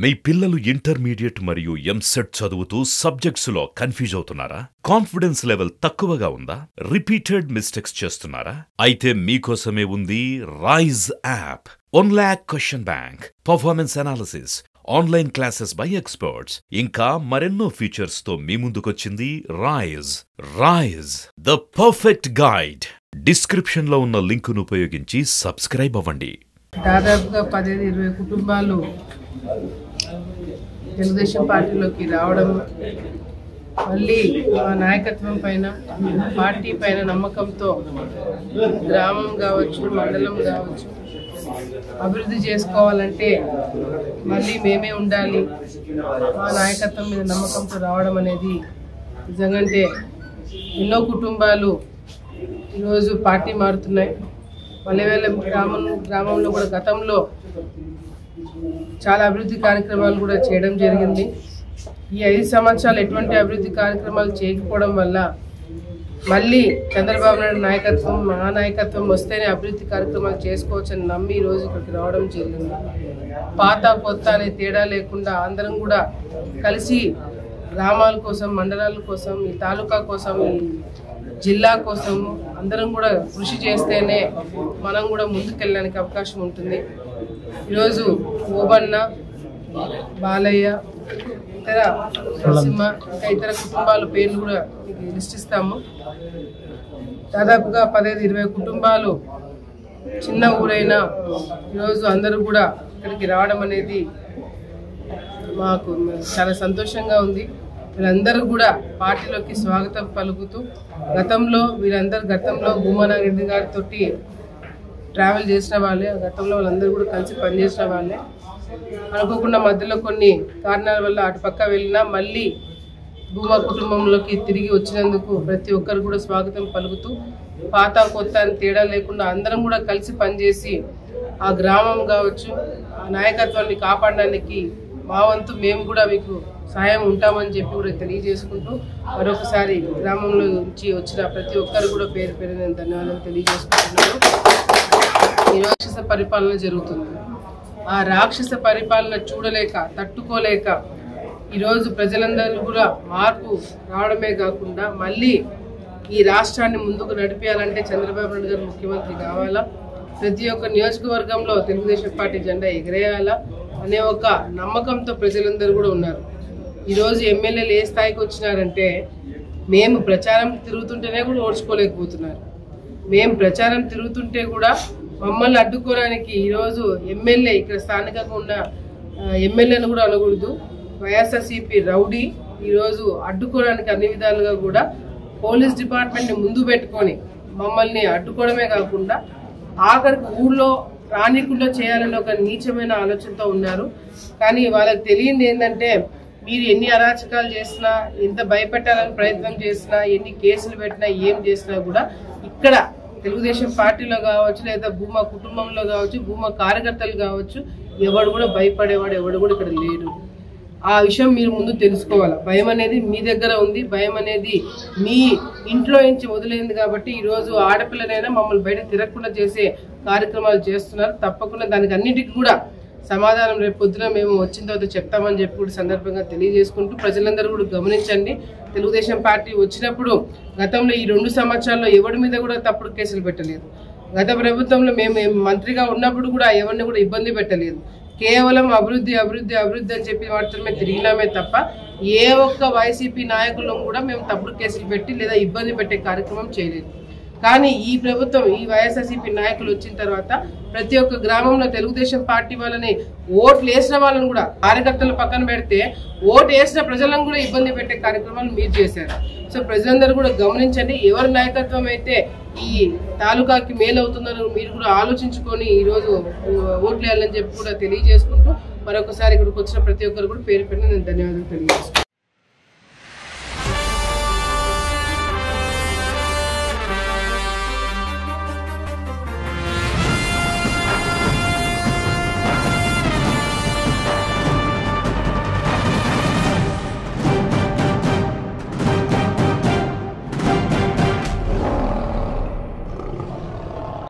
మీ పిల్లలు ఇంటర్మీడియట్ మరియు ఎంసెట్ చదువుతూ సబ్జెక్ట్స్ లో కన్ఫ్యూజ్ అవుతున్నారా? కాన్ఫిడెన్స్ లెవెల్ తక్కువగా ఉందా? రిపీటెడ్ మిస్టేక్స్ చేస్తున్నారా? అయితే మీకోసమే ఉంది Rise app. 1 lakh question bank, performance analysis, online classes by experts, ఇంకా మరెన్నో ఫీచర్స్ తో మీ ముందుకొచ్చింది Rise. Rise, the perfect guide. Description లో ఉన్న లింకును ఉపయోగించి సబ్స్క్రైబ్ అవ్వండి. దాదాపుగా 15-20 కుటుంబాలు తెలుగుదేశం పార్టీలోకి రావడం, మళ్ళీ మా నాయకత్వం పైన, పార్టీ పైన నమ్మకంతో గ్రామం కావచ్చు, మండలం కావచ్చు, అభివృద్ధి చేసుకోవాలంటే మళ్ళీ మేమే ఉండాలి, మా నాయకత్వం మీద నమ్మకంతో రావడం అనేది నిజంగానే ఎన్నో కుటుంబాలు ఈరోజు పార్టీ మారుతున్నాయి. మల్లెవేల గ్రామంలో కూడా గతంలో చాలా అభివృద్ధి కార్యక్రమాలు కూడా చేయడం జరిగింది. ఈ 5 సంవత్సరాలు ఎటువంటి అభివృద్ధి కార్యక్రమాలు చేయకపోవడం వల్ల మళ్ళీ చంద్రబాబు నాయుడు నాయకత్వం, మా నాయకత్వం వస్తేనే అభివృద్ధి కార్యక్రమాలు చేసుకోవచ్చని నమ్మి ఈరోజు ఇక్కడికి రావడం జరిగింది. పాత కొత్త అనే తేడా లేకుండా అందరం కూడా కలిసి గ్రామాల కోసం, మండలాల కోసం, ఈ తాలూకా కోసం, ఈ జిల్లా కోసం అందరం కూడా కృషి చేస్తేనే మనం కూడా ముందుకెళ్ళడానికి అవకాశం ఉంటుంది. ఈరోజు ఓబన్న, బాలయ్య, ఇతర నరసింహ, ఇంకా ఇతర కుటుంబాల పేర్లు కూడా మీకు లిస్ట్ ఇస్తాము. దాదాపుగా 15-20 కుటుంబాలు, చిన్న ఊరైనా ఈరోజు అందరూ కూడా ఇక్కడికి రావడం అనేది మాకు చాలా సంతోషంగా ఉంది. వీళ్ళందరూ కూడా పార్టీలోకి స్వాగతం పలుకుతూ, గతంలో భూమానారెడ్డి గారితో ట్రావెల్ చేసిన వాళ్ళే, గతంలో వాళ్ళందరూ కూడా కలిసి పనిచేసిన వాళ్ళే. అనుకోకుండా మధ్యలో కొన్ని కారణాల వల్ల అటు పక్క వెళ్ళినా మళ్ళీ భూమా కుటుంబంలోకి తిరిగి వచ్చినందుకు ప్రతి ఒక్కరు కూడా స్వాగతం పలుకుతూ, పాత కొత్త అని తేడా లేకుండా అందరం కూడా కలిసి పనిచేసి ఆ గ్రామం కావచ్చు, ఆ నాయకత్వాన్ని కాపాడడానికి మా వంతు మేము కూడా మీకు సహాయం ఉంటామని చెప్పి కూడా తెలియజేసుకుంటూ, మరొకసారి గ్రామంలో నుంచి వచ్చిన ప్రతి ఒక్కరు కూడా పేరు పేరు నేను ధన్యవాదాలు తెలియజేసుకుంటున్నాను. ఈ రాక్షస పరిపాలన జరుగుతుంది. ఆ రాక్షస పరిపాలన చూడలేక, తట్టుకోలేక ఈరోజు ప్రజలందరూ కూడా మార్పు రావడమే కాకుండా మళ్ళీ ఈ రాష్ట్రాన్ని ముందుకు నడిపేయాలంటే చంద్రబాబు నాయుడు గారు ముఖ్యమంత్రి కావాలా, ప్రతి ఒక్క నియోజకవర్గంలో తెలుగుదేశం పార్టీ జెండా ఎగరేయాలా అనే ఒక నమ్మకంతో ప్రజలందరూ కూడా ఉన్నారు. ఈరోజు ఎమ్మెల్యేలు ఏ స్థాయికి వచ్చినారంటే, మేము ప్రచారం తిరుగుతుంటేనే కూడా ఓడ్చుకోలేకపోతున్నారు. మేము ప్రచారం తిరుగుతుంటే కూడా మమ్మల్ని అడ్డుకోవడానికి ఈరోజు ఎమ్మెల్యే, ఇక్కడ స్థానికంగా ఉన్న ఎమ్మెల్యేను కూడా అనకూడదు, వైఎస్ఆర్సీపీ రౌడీ ఈరోజు అడ్డుకోవడానికి అన్ని విధాలుగా కూడా పోలీస్ డిపార్ట్మెంట్ని ముందు పెట్టుకొని మమ్మల్ని అడ్డుకోవడమే కాకుండా ఆఖరికి ఊళ్ళో రానికుండా చేయాలని ఒక నీచమైన ఆలోచనతో ఉన్నారు. కానీ వాళ్ళకి తెలియంది ఏంటంటే, మీరు ఎన్ని అరాచకాలు చేసినా, ఎంత భయపెట్టాలని ప్రయత్నం చేసినా, ఎన్ని కేసులు పెట్టినా, ఏం చేసినా కూడా ఇక్కడ తెలుగుదేశం పార్టీలో కావచ్చు, లేదా భూమా కుటుంబంలో కావచ్చు, భూమా కార్యకర్తలు కావచ్చు, ఎవడు కూడా భయపడేవాడు ఎవడు కూడా ఇక్కడ లేడు. ఆ విషయం మీరు ముందు తెలుసుకోవాలి. భయం అనేది మీ దగ్గర ఉంది, భయం అనేది మీ ఇంట్లో నుంచి మొదలైంది. కాబట్టి ఈరోజు ఆడపిల్లనైనా మమ్మల్ని బయట తిరగకుండా చేసే కార్యక్రమాలు చేస్తున్నారు. తప్పకుండా దానికి అన్నిటికీ కూడా సమాధానం రేపు పొద్దున మేము వచ్చిన తర్వాత చెప్తామని చెప్పి కూడా సందర్భంగా తెలియజేసుకుంటూ, ప్రజలందరూ కూడా గమనించండి, తెలుగుదేశం పార్టీ వచ్చినప్పుడు గతంలో ఈ 2 సంవత్సరాల్లో ఎవరి మీద కూడా తప్పుడు కేసులు పెట్టలేదు. గత ప్రభుత్వంలో మేము మంత్రిగా ఉన్నప్పుడు కూడా ఎవరిని కూడా ఇబ్బంది పెట్టలేదు. కేవలం అభివృద్ధి అభివృద్ధి అభివృద్ధి అని చెప్పి మాత్రమే తిరిగినామే తప్ప ఏ ఒక్క వైసీపీ నాయకులను కూడా మేము తప్పుడు కేసులు పెట్టి లేదా ఇబ్బంది పెట్టే కార్యక్రమం చేయలేదు. కానీ ఈ ప్రభుత్వం, ఈ వైఎస్ఆర్సీపీ నాయకులు వచ్చిన తర్వాత ప్రతి ఒక్క గ్రామంలో తెలుగుదేశం పార్టీ వాళ్ళని, ఓట్లు వేసిన వాళ్ళని కూడా, కార్యకర్తలు పక్కన పెడితే ఓటు వేసిన ప్రజలను కూడా ఇబ్బంది పెట్టే కార్యక్రమాలు మీరు చేశారు. సో ప్రజలందరూ కూడా గమనించండి, ఎవరి నాయకత్వం అయితే ఈ తాలూకాకి మేలు అవుతుందని మీరు కూడా ఆలోచించుకొని ఈరోజు ఓట్లు వేయాలని చెప్పి కూడా తెలియజేసుకుంటూ మరొకసారి ఇక్కడికి వచ్చిన ప్రతి ఒక్కరు కూడా పేరు పెట్టిన నేను ధన్యవాదాలు తెలియజేసుకుంటాను.